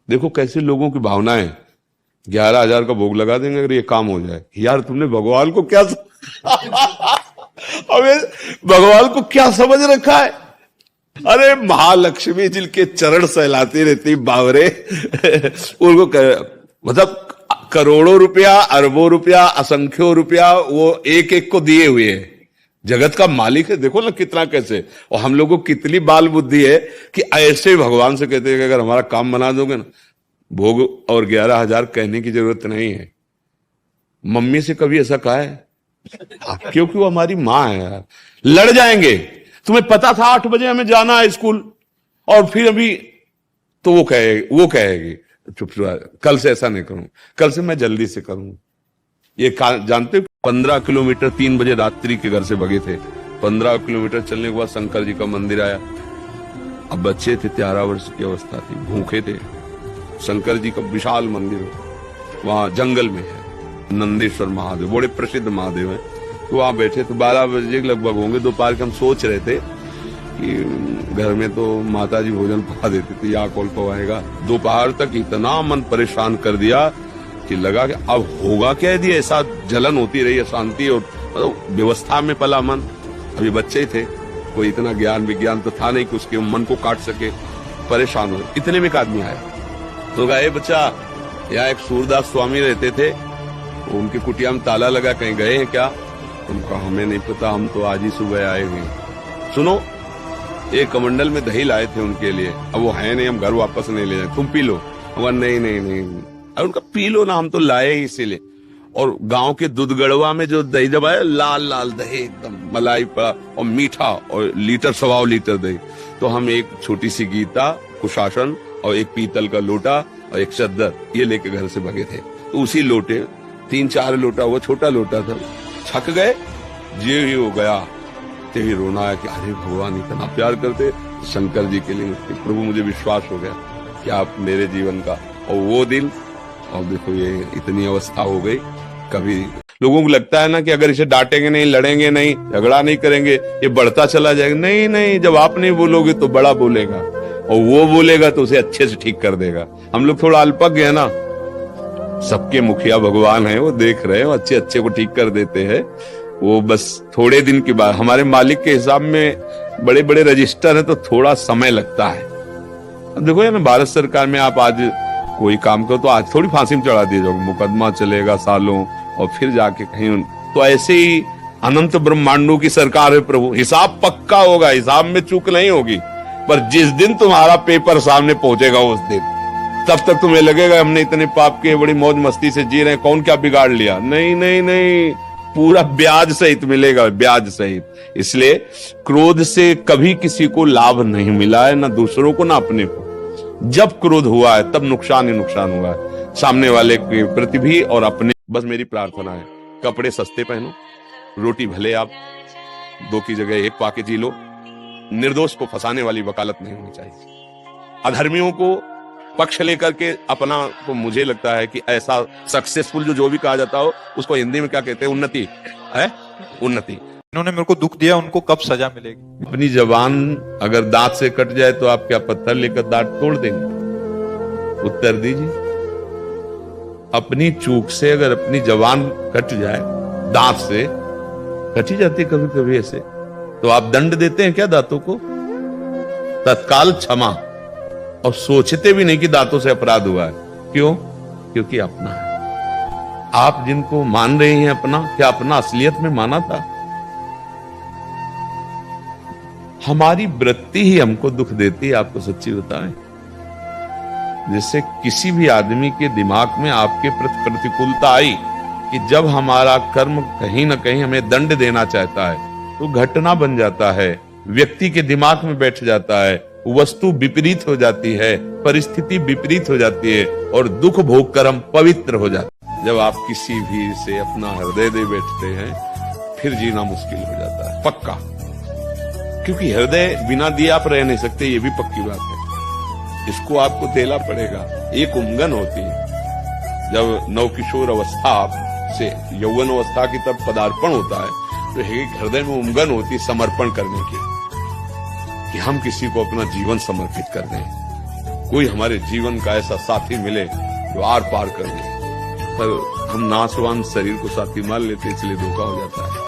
देखो कैसे लोगों की भावनाएं, 11,000 का भोग लगा देंगे अगर ये काम हो जाए। यार तुमने भगवान को क्या अबे भगवान को क्या समझ रखा है? अरे महालक्ष्मी जिनके चरण सहलाती रहती बावरे उनको मतलब करोड़ों रुपया, अरबों रुपया, असंख्यों रुपया वो एक एक को दिए हुए हैं। जगत का मालिक है, देखो ना कितना कैसे। और हम लोगों को कितनी बाल बुद्धि है कि ऐसे भगवान से कहते हैं कि अगर हमारा काम बना दोगे ना, भोग और 11,000 कहने की जरूरत नहीं है। मम्मी से कभी ऐसा कहा है? क्योंकि वो हमारी माँ है यार। लड़ जाएंगे, तुम्हें पता था 8 बजे हमें जाना है स्कूल, और फिर अभी तो वो कहेगी चुप, कल से ऐसा नहीं करूं, कल से मैं जल्दी से करूं। ये जानते हो 15 किलोमीटर 3 बजे रात्रि के घर से भगे थे। 15 किलोमीटर चलने के बाद शंकर जी का मंदिर आया। अब बच्चे थे, 13 वर्ष की अवस्था थी, भूखे थे। शंकर जी का विशाल मंदिर वहां जंगल में है, नंदेश्वर महादेव, बड़े प्रसिद्ध महादेव है। तो वहां बैठे तो 12 बजे के लगभग होंगे दोपहर के। हम सोच रहे थे कि घर में तो माता जी भोजन पका देती थी, या कौन पवाएगा। दोपहर तक इतना मन परेशान कर दिया कि लगा कि अब होगा क्या यदि ऐसा जलन होती रही, अशांति और मतलब व्यवस्था में पला मन। अभी बच्चे ही थे, कोई इतना ज्ञान विज्ञान तो था नहीं कि उसके मन को काट सके। परेशान हो, इतने में एक आदमी आया तो कहा, बच्चा यहाँ एक सूरदास स्वामी रहते थे, उनकी कुटिया में ताला लगा, कहीं गए हैं क्या? उनका हमें नहीं पता, हम तो आज ही सुबह आए हैं। सुनो, एक कमंडल में दही लाए थे उनके लिए, अब वो है नहीं, हम घर वापस नहीं ले जाए, तुम पी लो। नहीं नहीं नहीं, उनका पी लो ना, हम तो लाए ही इसीलिए। और गांव के दूधगढ़वा में जो दही जब आया, लाल लाल दही एकदम मलाई पड़ा और मीठा, और लीटर 1.25 लीटर दही। तो हम एक छोटी सी गीता, कुशासन और एक पीतल का लोटा और एक चद्दर ये लेके घर से भगे थे। तो उसी लोटे 3-4 लोटा, वो छोटा लोटा था, छक गए। जे ही हो गया ते ही रोना आया कि अरे भगवान इतना प्यार करते शंकर जी के लिए। प्रभु मुझे विश्वास हो गया कि आप मेरे जीवन का, और वो दिन, और देखो ये इतनी अवस्था हो गई। कभी लोगों को लगता है ना कि अगर इसे डांटेंगे नहीं, लड़ेंगे नहीं, झगड़ा नहीं करेंगे, ये बढ़ता चला जाएगा। नहीं नहीं, जब आप नहीं बोलोगे तो बड़ा बोलेगा, और वो बोलेगा तो उसे अच्छे से ठीक कर देगा। हम लोग थोड़ा अल्पज्ञ है ना, सबके मुखिया भगवान है, वो देख रहे हैं, अच्छे अच्छे को ठीक कर देते हैं। वो बस थोड़े दिन के बाद, हमारे मालिक के हिसाब में बड़े बड़े रजिस्टर है तो थोड़ा समय लगता है। अब देखो यार, भारत सरकार में आप आज कोई काम करो तो आज थोड़ी फांसी में चढ़ा दिए जाओगे, मुकदमा चलेगा सालों, और फिर जाके कहीं। तो ऐसे ही अनंत ब्रह्मांडों की सरकार है प्रभु, हिसाब पक्का होगा, हिसाब में चूक नहीं होगी। पर जिस दिन तुम्हारा पेपर सामने पहुंचेगा उस दिन, तब तक तुम्हें लगेगा हमने इतने पाप किए, बड़ी मौज मस्ती से जी रहे हैं, कौन क्या बिगाड़ लिया। नहीं नहीं नहीं, पूरा ब्याज सहित मिलेगा, ब्याज सहित। इसलिए क्रोध से कभी किसी को लाभ नहीं मिला है, ना दूसरों को ना अपने को। जब क्रोध हुआ है तब नुकसान ही नुकसान हुआ है, सामने वाले के प्रति भी और अपने। बस मेरी प्रार्थना है, कपड़े सस्ते पहनो, रोटी भले आप 2 की जगह 1 पाके जी लो। निर्दोष को फंसाने वाली वकालत नहीं होनी चाहिए। अधर्मियों को पक्ष लेकर के अपना, तो मुझे लगता है कि ऐसा सक्सेसफुल जो भी कहा जाता हो, उसको हिंदी में क्या कहते हैं? उन्नति है, उन्नति। इन्होंने मेरे को दुख दिया, उनको कब सजा मिलेगी? अपनी जबान अगर दांत से कट जाए तो आप क्या पत्थर लेकर दांत तोड़ देंगे? उत्तर दीजिए। अपनी चूक से अगर अपनी जबान कट जाए, दांत से कटी जाती कभी कभी ऐसे, तो आप दंड देते हैं क्या दांतों को? तत्काल क्षमा, और सोचते भी नहीं कि दांतों से अपराध हुआ है। क्यों? क्योंकि अपना है। आप जिनको मान रहे हैं अपना, क्या अपना असलियत में माना था? हमारी वृत्ति ही हमको दुख देती है, आपको सच्ची बताएं। जिससे किसी भी आदमी के दिमाग में आपके प्रति प्रतिकूलता आई कि जब हमारा कर्म कहीं ना कहीं हमें दंड देना चाहता है, तो घटना बन जाता है, व्यक्ति के दिमाग में बैठ जाता है, वस्तु विपरीत हो जाती है, परिस्थिति विपरीत हो जाती है, और दुख भोग कर हम पवित्र हो जाते हैं। जब आप किसी भी से अपना हृदय दे बैठते हैं, फिर जीना मुश्किल हो जाता है, पक्का। क्योंकि हृदय बिना दिए आप रह नहीं सकते, ये भी पक्की बात है। इसको आपको देना पड़ेगा। एक उमंगन होती है जब नवकिशोर अवस्था से यौवन अवस्था की तब पदार्पण होता है, तो एक हृदय में उमंगन होती है समर्पण करने की, कि हम किसी को अपना जीवन समर्पित कर दें। कोई हमारे जीवन का ऐसा साथी मिले जो आर पार कर दे, पर हम नाशवान शरीर को साथी मान लेते, इसलिए धोखा हो जाता है।